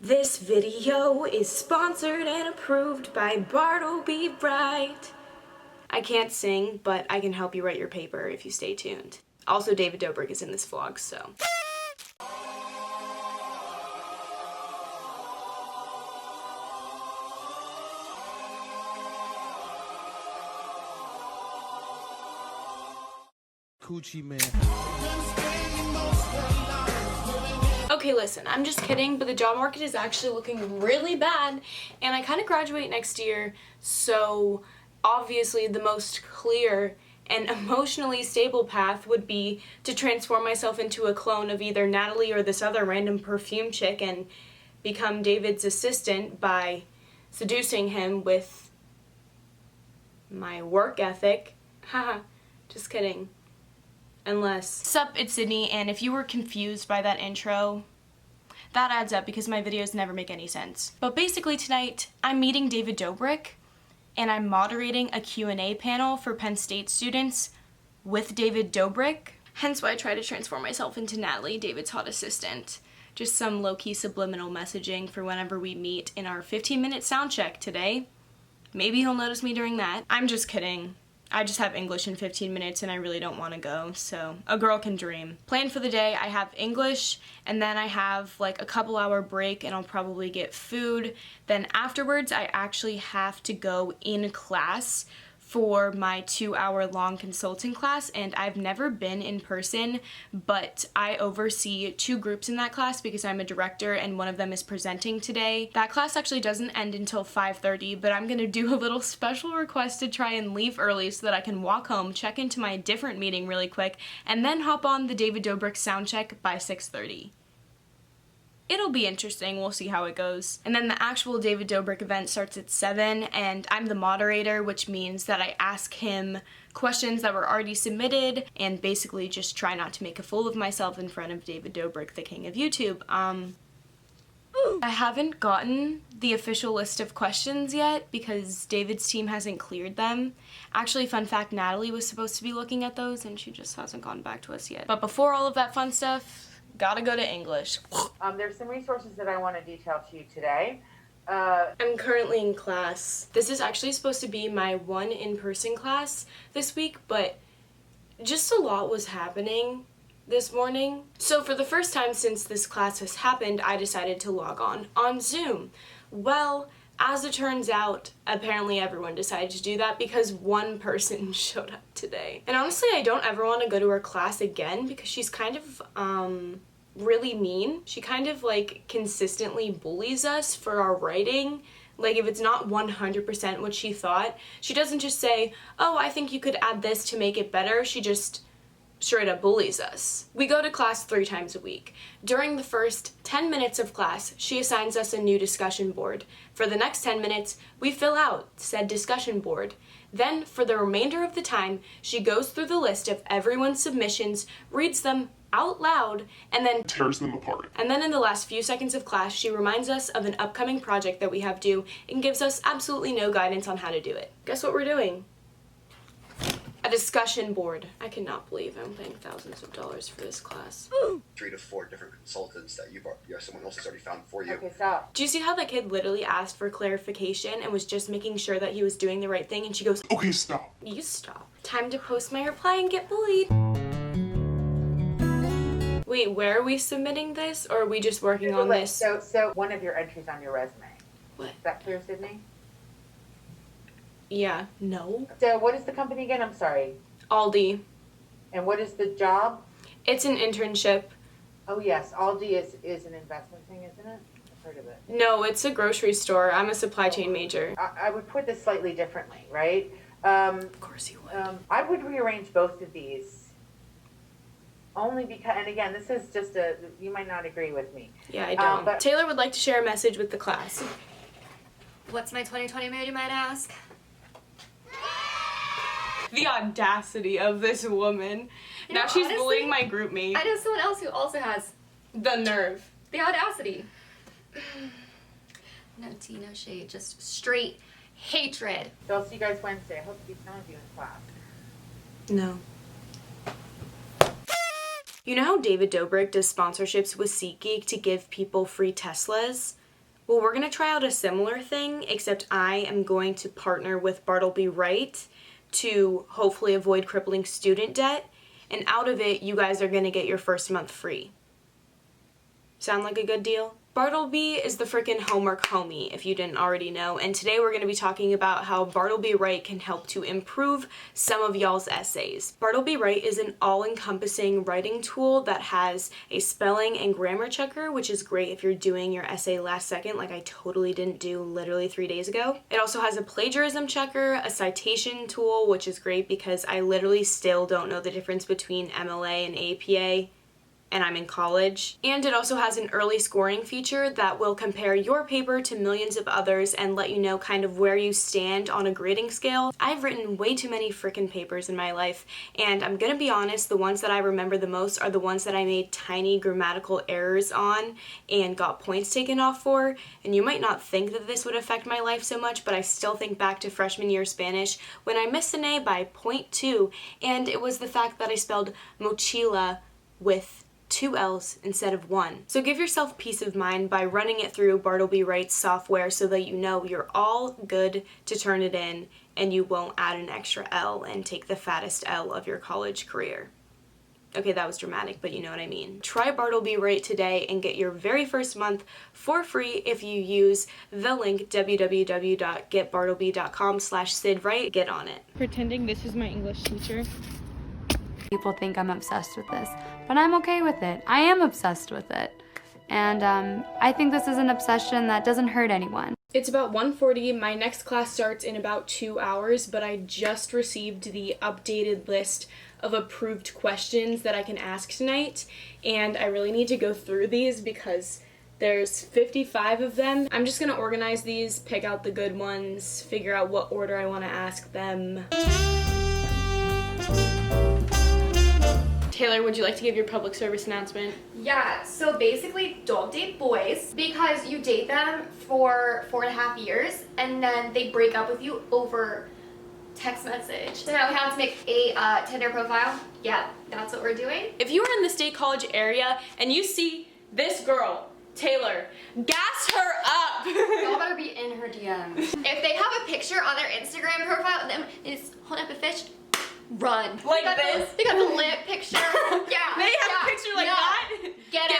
This video is sponsored and approved by DOBRIK. I can't sing, but I can help you write your paper if you stay tuned. Also, David Dobrik is in this vlog, so. Coochie man. Okay, listen, I'm just kidding, but the job market is actually looking really bad, and I kind of graduate next year, so obviously the most clear and emotionally stable path would be to transform myself into a clone of either Natalie or this other random perfume chick and become David's assistant by seducing him with my work ethic. Haha, just kidding. Unless. Sup, it's Sydney, and if you were confused by that intro, that adds up because my videos never make any sense. But basically tonight, I'm meeting David Dobrik, and I'm moderating a Q&A panel for Penn State students with David Dobrik. Hence why I try to transform myself into Natalie, David's hot assistant. Just some low-key subliminal messaging for whenever we meet in our 15-minute sound check today. Maybe he'll notice me during that. I'm just kidding. I just have English in 15 minutes and I really don't want to go, so a girl can dream. Plan for the day, I have English, and then I have like a couple hour break and I'll probably get food. Then afterwards, I actually have to go in class for my 2-hour long consulting class, and I've never been in person, but I oversee 2 groups in that class because I'm a director and one of them is presenting today. That class actually doesn't end until 5:30, but I'm gonna do a little special request to try and leave early so that I can walk home, check into my different meeting really quick, and then hop on the David Dobrik sound check by 6:30. It'll be interesting, we'll see how it goes. And then the actual David Dobrik event starts at 7, and I'm the moderator, which means that I ask him questions that were already submitted and basically just try not to make a fool of myself in front of David Dobrik, the king of YouTube. I haven't gotten the official list of questions yet because David's team hasn't cleared them. Actually, fun fact, Natalie was supposed to be looking at those and she just hasn't gotten back to us yet. But before all of that fun stuff, gotta go to English. There's some resources that I want to detail to you today. I'm currently in class. This is actually supposed to be my one in-person class this week, but just a lot was happening this morning. So for the first time since this class has happened, I decided to log on Zoom. Well, as it turns out, apparently everyone decided to do that because one person showed up today. And honestly, I don't ever want to go to her class again because she's kind of, really mean. She kind of like consistently bullies us for our writing. Like if it's not 100% what she thought, she doesn't just say, oh, I think you could add this to make it better. She just straight up bullies us. We go to class 3 times a week. During the first 10 minutes of class, she assigns us a new discussion board. For the next 10 minutes, we fill out said discussion board. Then, for the remainder of the time, she goes through the list of everyone's submissions, reads them out loud, and then tears them apart. And then in the last few seconds of class, she reminds us of an upcoming project that we have due and gives us absolutely no guidance on how to do it. Guess what we're doing? A discussion board. I cannot believe I'm paying thousands of dollars for this class. 3 to 4 different consultants that someone else has already found for you. Okay, stop. Do you see how that kid literally asked for clarification and was just making sure that he was doing the right thing, and she goes, Okay, stop. you stop. Time to post my reply and get bullied. Wait, where are we submitting this, or are we just working on this? So one of your entries on your resume. What? Is that clear, Sydney? Yeah, no. So what is the company again? I'm sorry. Aldi. And what is the job? It's an internship. Oh yes, Aldi is an investment thing, isn't it? I've heard of it. No, it's a grocery store. I'm a supply chain major. I would put this slightly differently, right? Of course you would. I would rearrange both of these. Only because, and again, this is just you might not agree with me. Yeah, I don't. But Taylor would like to share a message with the class. What's my 2020 mood, you might ask? The audacity of this woman. Now she's honestly, bullying my group mate. I know someone else who also has The nerve. the audacity. No tea, no shade, just straight hatred. So I'll see you guys Wednesday. I hope to see some of you in class. No. You know how David Dobrik does sponsorships with SeatGeek to give people free Teslas? Well, we're going to try out a similar thing, except I am going to partner with Bartleby Wright to hopefully avoid crippling student debt, and out of it, you guys are going to get your first month free. Sound like a good deal? Bartleby is the frickin' homework homie, if you didn't already know, and today we're going to be talking about how Bartleby Wright can help to improve some of y'all's essays. Bartleby Wright is an all-encompassing writing tool that has a spelling and grammar checker, which is great if you're doing your essay last second, like I totally didn't do literally 3 days ago. It also has a plagiarism checker, a citation tool, which is great because I literally still don't know the difference between MLA and APA, and I'm in college. And it also has an early scoring feature that will compare your paper to millions of others and let you know kind of where you stand on a grading scale. I've written way too many frickin' papers in my life, and I'm gonna be honest, the ones that I remember the most are the ones that I made tiny grammatical errors on and got points taken off for. And you might not think that this would affect my life so much, but I still think back to freshman year Spanish when I missed an A by 0.2, and it was the fact that I spelled mochila with 2 L's instead of 1. So give yourself peace of mind by running it through Bartleby Wright's software so that you know you're all good to turn it in and you won't add an extra L and take the fattest L of your college career. Okay, that was dramatic, but you know what I mean. Try Bartleby Wright today and get your very first month for free if you use the link www.getbartleby.com/SidWright. Get on it. Pretending this is my English teacher. People think I'm obsessed with this, but I'm okay with it. I am obsessed with it. And I think this is an obsession that doesn't hurt anyone. It's about 1:40. My next class starts in about 2 hours, but I just received the updated list of approved questions that I can ask tonight, and I really need to go through these because there's 55 of them. I'm just gonna organize these, pick out the good ones, figure out what order I want to ask them. Taylor, would you like to give your public service announcement? Yeah, so basically don't date boys because you date them for 4.5 years and then they break up with you over text message. So now we have to make a Tinder profile. Yeah, that's what we're doing. If you are in the State College area and you see this girl, Taylor, gas her up! Y'all better be in her DMs. If they have a picture on their Instagram profile and then it's holding up a fish, run. Like this? They got the lip picture. Yeah. They have a picture like that? Get out.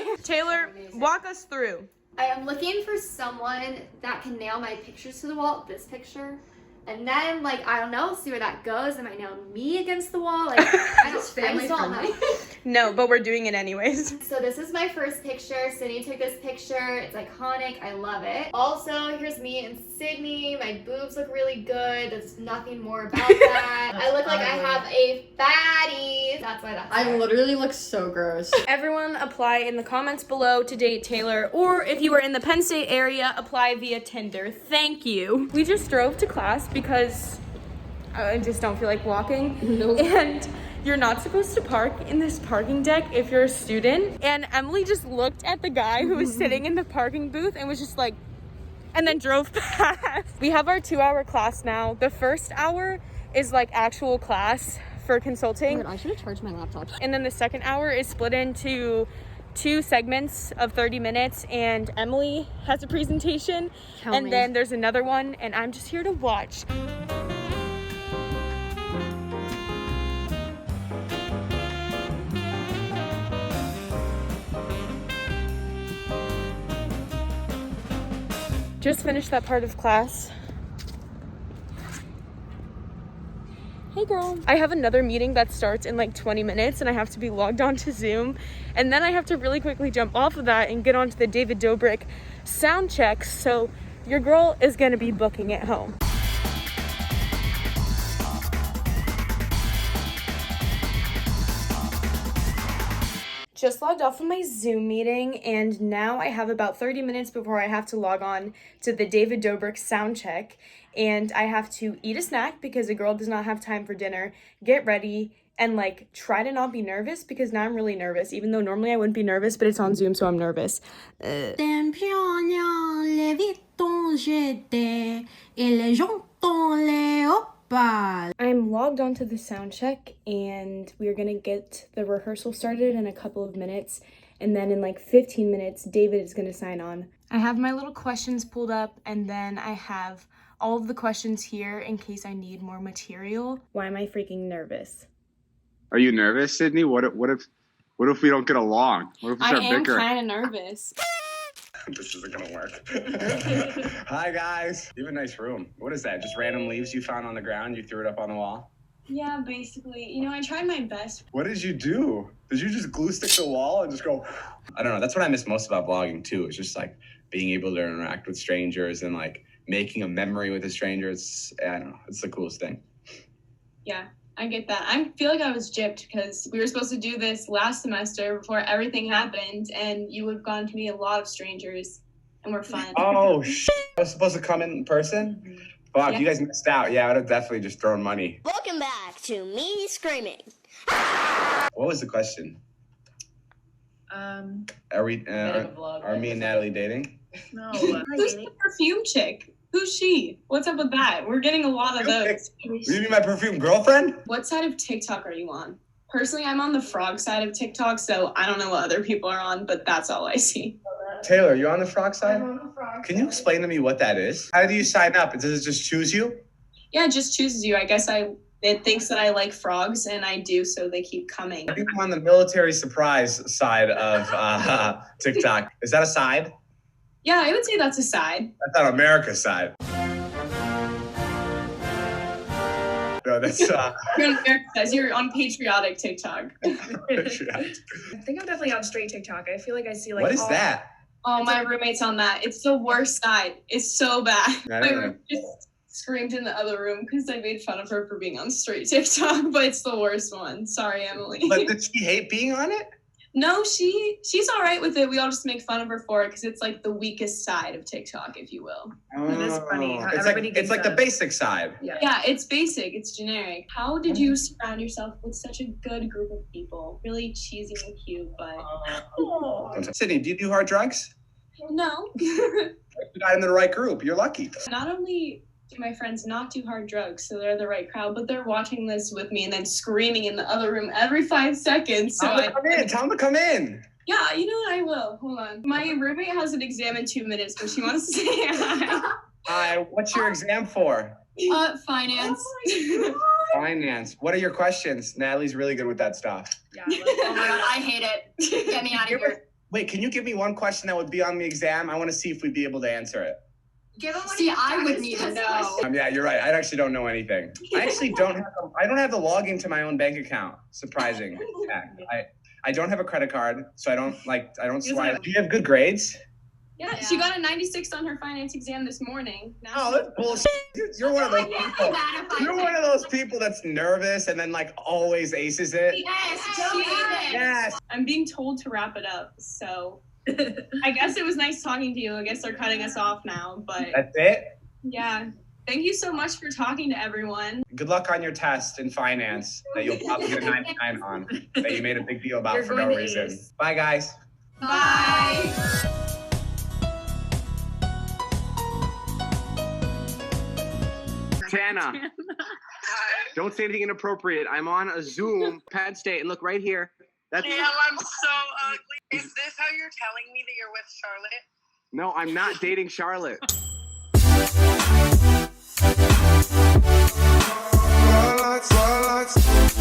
away. Taylor, walk us through. I am looking for someone that can nail my pictures to the wall, this picture. And then, like, I don't know, see where that goes. They might nail me against the wall. Like, I just don't know. No, but we're doing it anyways. So this is my first picture. Sydney took this picture. It's iconic. I love it. Also, here's me and Sydney. My boobs look really good. There's nothing more about that. I look like I have a fatty. That's why that's I there. literally look so gross. Everyone apply in the comments below to date Taylor, or if you are in the Penn State area, apply via Tinder. Thank you. We just drove to class because I just don't feel like walking. Nope. And you're not supposed to park in this parking deck if you're a student. And Emily just looked at the guy who was sitting in the parking booth and was just like, and then drove past. We have our 2-hour class now. The first hour is like actual class for consulting. I should have charged my laptop. And then the second hour is split into 2 segments of 30 minutes, and Emily has a presentation, and then there's another one, and I'm just here to watch. Just finished that part of class. Hey girl. I have another meeting that starts in like 20 minutes and I have to be logged on to Zoom. And then I have to really quickly jump off of that and get onto the David Dobrik sound checks. So your girl is gonna be booking it home. Just logged off of my Zoom meeting, and now I have about 30 minutes before I have to log on to the David Dobrik sound check, and I have to eat a snack because a girl does not have time for dinner, get ready, and like try to not be nervous because now I'm really nervous, even though normally I wouldn't be nervous, but it's on Zoom, so I'm nervous. I'm logged onto the sound check, and we are gonna get the rehearsal started in a couple of minutes, and then in like 15 minutes David is gonna sign on. I have my little questions pulled up, and then I have all of the questions here in case I need more material. Why am I freaking nervous? Are you nervous, Sydney? What if we don't get along? What if we start bickering? I am kind of nervous. This isn't gonna work. Hi guys. You have a nice room. What is that? Just random leaves you found on the ground? You threw it up on the wall? Yeah, basically. You know, I tried my best. What did you do? Did you just glue stick the wall and just go? I don't know. That's what I miss most about vlogging too. It's just like being able to interact with strangers and like making a memory with a stranger. I don't know. It's the coolest thing. Yeah, I get that. I feel like I was gypped because we were supposed to do this last semester before everything happened, and you would have gone to meet a lot of strangers, and we're fun. Oh, I was supposed to come in person? Fuck, Yeah. you guys missed out. Yeah, I would have definitely just thrown money. Welcome back to me screaming. What was the question? Are we, are me and Natalie dating? No. Who's the perfume chick? Who's she? What's up with that? We're getting a lot of those. You mean my perfume girlfriend? What side of TikTok are you on? Personally, I'm on the frog side of TikTok, so I don't know what other people are on, but that's all I see. Taylor, you on the frog side? I'm on the frog Can you explain to me what that is? How do you sign up? Does it just choose you? Yeah, it just chooses you. I guess it thinks that I like frogs, and I do, so they keep coming. I think I'm on the military surprise side of TikTok. Is that a side? Yeah, I would say that's a side. That's on America's side. No, that's You're on America says you're on patriotic TikTok. I think I'm definitely on straight TikTok. I feel like I see like What is that? Oh, my roommate's on that. It's the worst side. It's so bad. I My don't know. roommate just screamed in the other room because I made fun of her for being on straight TikTok, but it's the worst one. Sorry, Emily. But did she hate being on it? No, she's all right with it. We all just make fun of her for it because it's like the weakest side of TikTok, if you will. It is funny how It's everybody like, gets it's like the that. basic side. Yeah, it's basic. It's generic. How did you surround yourself with such a good group of people? Really cheesy and cute, but Sydney, do you do hard drugs? no. You got in the right group. You're lucky. Not only do my friends not do hard drugs, so they're the right crowd, but they're watching this with me and then screaming in the other room every 5 seconds. So Tell them to come in. Tell them to come in. yeah, you know what? I will. Hold on. My roommate has an exam in 2 minutes, but she wants to say hi. Hi, what's your exam for? Finance. Finance. What are your questions? Natalie's really good with that stuff. Yeah, Oh my god, I hate it. Get me out of here. Wait, can you give me one question that would be on the exam? I want to see if we'd be able to answer it. Give him what See, I would need to know. Yeah, you're right. I actually don't know anything. I actually don't have. I don't have the login to my own bank account. Surprising fact. I don't have a credit card, so I don't swipe. Do you have good grades? Yeah, she got a 96 on her finance exam this morning. Now Oh, that's bullshit. You're one of those people. You're one of those people that's nervous and then like always aces it. Yes. I'm being told to wrap it up, so I guess it was nice talking to you. I guess they're cutting us off now, but That's it. yeah. Thank you so much for talking to everyone. Good luck on your test in finance that you'll probably get a 99 on that you made a big deal about You're for going no to reason. ace. Bye, guys. Bye. Tana. Don't say anything inappropriate. I'm on a Zoom. Penn State, and look right here. That's Damn, I'm so ugly. Is this how you're telling me that you're with Charlotte? No, I'm not dating Charlotte. Swallow, swallow.